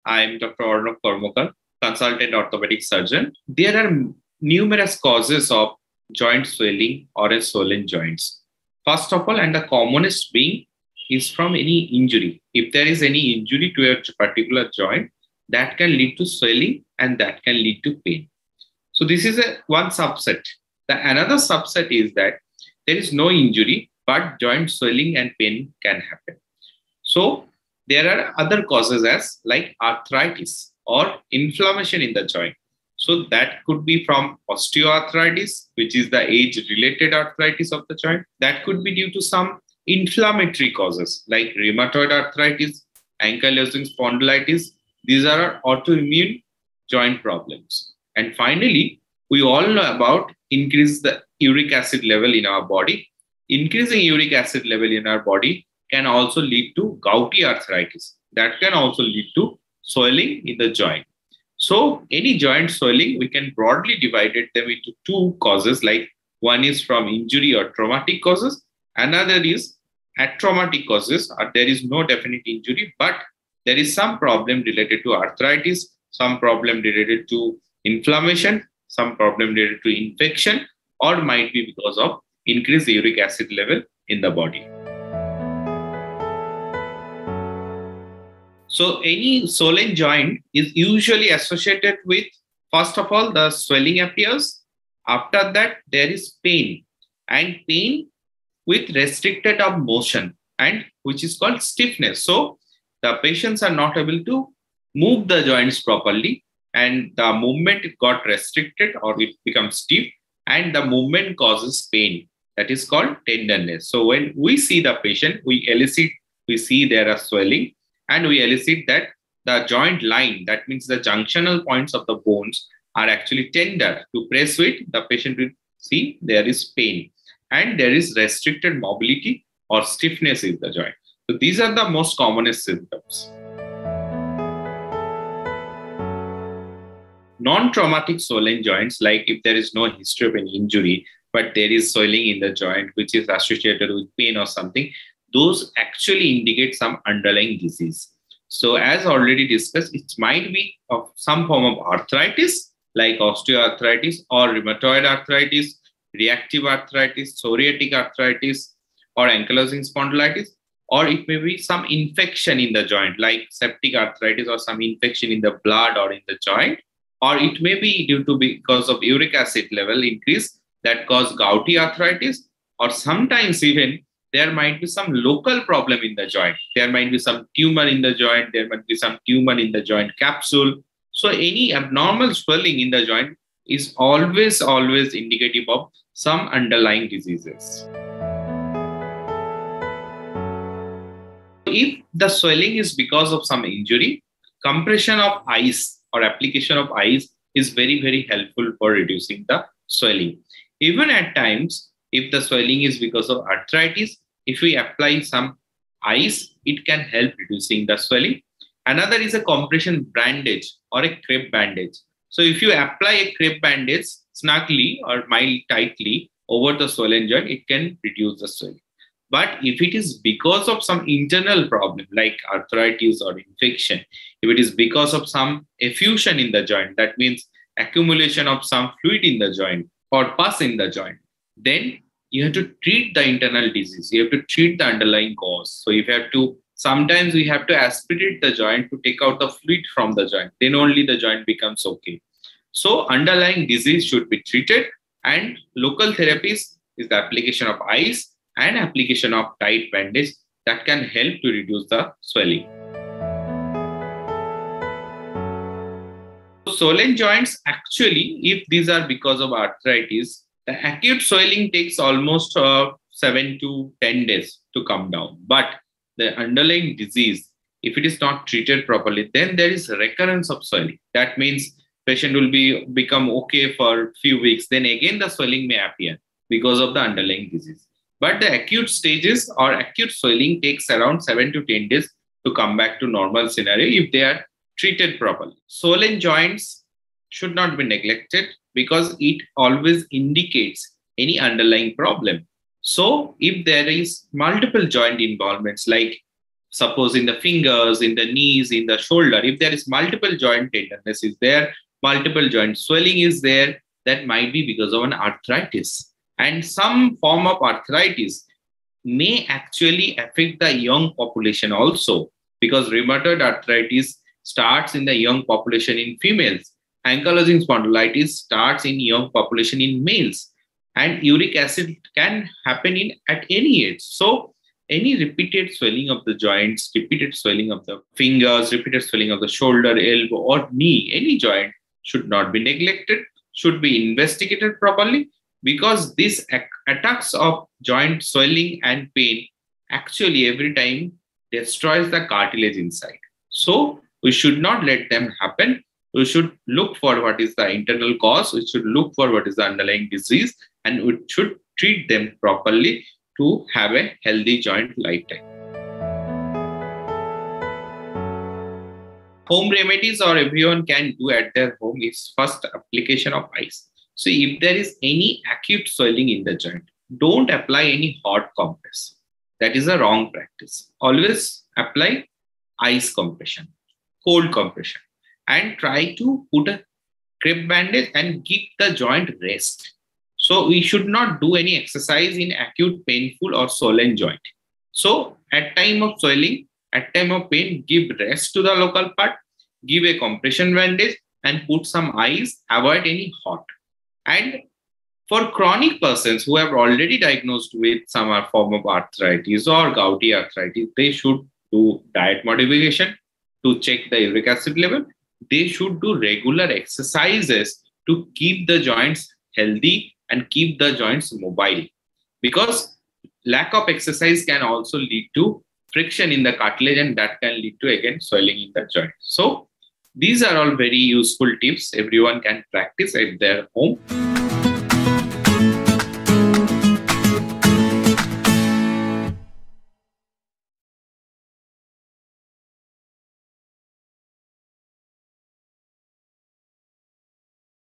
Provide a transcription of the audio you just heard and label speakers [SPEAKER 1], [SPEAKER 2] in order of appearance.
[SPEAKER 1] I am Dr. Arnab Karmakar, consultant orthopedic surgeon. There are numerous causes of joint swelling or a swollen joints. First of all, and the commonest being is from any injury. If there is any injury to a particular joint, that can lead to swelling and that can lead to pain. So this is one subset. Another subset is that there is no injury, but joint swelling and pain can happen. So there are other causes as like arthritis or inflammation in the joint. So that could be from osteoarthritis, which is the age-related arthritis of the joint. That could be due to some inflammatory causes like rheumatoid arthritis, ankylosing spondylitis. These are autoimmune joint problems. And finally, we all know about increase the uric acid level in our body. Increasing uric acid level in our body can also lead to gouty arthritis. That can also lead to swelling in the joint. So any joint swelling, we can broadly divide them into two causes, like one is from injury or traumatic causes. Another is atraumatic causes, or there is no definite injury, but there is some problem related to arthritis, some problem related to inflammation, some problem related to infection, or might be because of increased uric acid level in the body. So any swollen joint is usually associated with, first of all, the swelling appears. After that, there is pain, and pain with restricted of motion, and which is called stiffness. So the patients are not able to move the joints properly, and the movement got restricted or it becomes stiff, and the movement causes pain. That is called tenderness. So when we see the patient, we see there are swelling, and we elicit that the joint line, that means the junctional points of the bones, are actually tender. To press with, the patient will see there is pain, and there is restricted mobility or stiffness in the joint. So these are the most commonest symptoms. Non-traumatic swollen joints, like if there is no history of any injury, but there is swelling in the joint, which is associated with pain or something, those actually indicate some underlying disease. So as already discussed, it might be of some form of arthritis, like osteoarthritis or rheumatoid arthritis, reactive arthritis, psoriatic arthritis, or ankylosing spondylitis, or it may be some infection in the joint, like septic arthritis or some infection in the blood or in the joint, or it may be due to because of uric acid level increase that cause gouty arthritis, or sometimes even there might be some local problem in the joint. There might be some tumor in the joint. There might be some tumor in the joint capsule. So any abnormal swelling in the joint is always indicative of some underlying diseases. If the swelling is because of some injury, compression of ice or application of ice is very, very helpful for reducing the swelling. Even at times, if the swelling is because of arthritis, if we apply some ice, it can help reducing the swelling. Another is a compression bandage or a crepe bandage. So if you apply a crepe bandage snugly or mild tightly over the swollen joint, it can reduce the swelling. But if it is because of some internal problem like arthritis or infection, if it is because of some effusion in the joint, that means accumulation of some fluid in the joint or pus in the joint, then you have to treat the internal disease. You have to treat the underlying cause. So sometimes we have to aspirate the joint to take out the fluid from the joint. Then only the joint becomes okay. So underlying disease should be treated, and local therapies is the application of ice and application of tight bandage that can help to reduce the swelling. So swollen joints, actually, if these are because of arthritis, the acute swelling takes almost 7 to 10 days to come down. But the underlying disease, if it is not treated properly, then there is recurrence of swelling. That means patient will become okay for a few weeks. Then again, the swelling may appear because of the underlying disease. But the acute stages or acute swelling takes around 7 to 10 days to come back to normal scenario if they are treated properly. Swollen joints should not be neglected because it always indicates any underlying problem. So if there is multiple joint involvements like Suppose in the fingers, in the knees, in the shoulder, if there is multiple joint tenderness is there, multiple joint swelling is there, that might be because of an arthritis. And some form of arthritis may actually affect the young population also, because rheumatoid arthritis starts in the young population in females. Ankylosing spondylitis starts in young population in males. And uric acid can happen at any age. So any repeated swelling of the joints, repeated swelling of the fingers, repeated swelling of the shoulder, elbow, or knee, any joint should not be neglected, should be investigated properly, because this attacks of joint swelling and pain actually every time destroys the cartilage inside. So we should not let them happen. We should look for what is the internal cause. We should look for what is the underlying disease, and we should treat them properly to have a healthy joint lifetime. Home remedies or everyone can do at their home is first application of ice. So if there is any acute swelling in the joint, don't apply any hot compress. That is a wrong practice. Always apply ice compression, cold compression, and try to put a crepe bandage and give the joint rest. So we should not do any exercise in acute painful or swollen joint. So at time of swelling, at time of pain, give rest to the local part, give a compression bandage and put some ice, avoid any hot. And for chronic persons who have already diagnosed with some form of arthritis or gouty arthritis, they should do diet modification to check the uric acid level. They should do regular exercises to keep the joints healthy and keep the joints mobile, because lack of exercise can also lead to friction in the cartilage, and that can lead to again swelling in the joint. So these are all very useful tips everyone can practice at their home.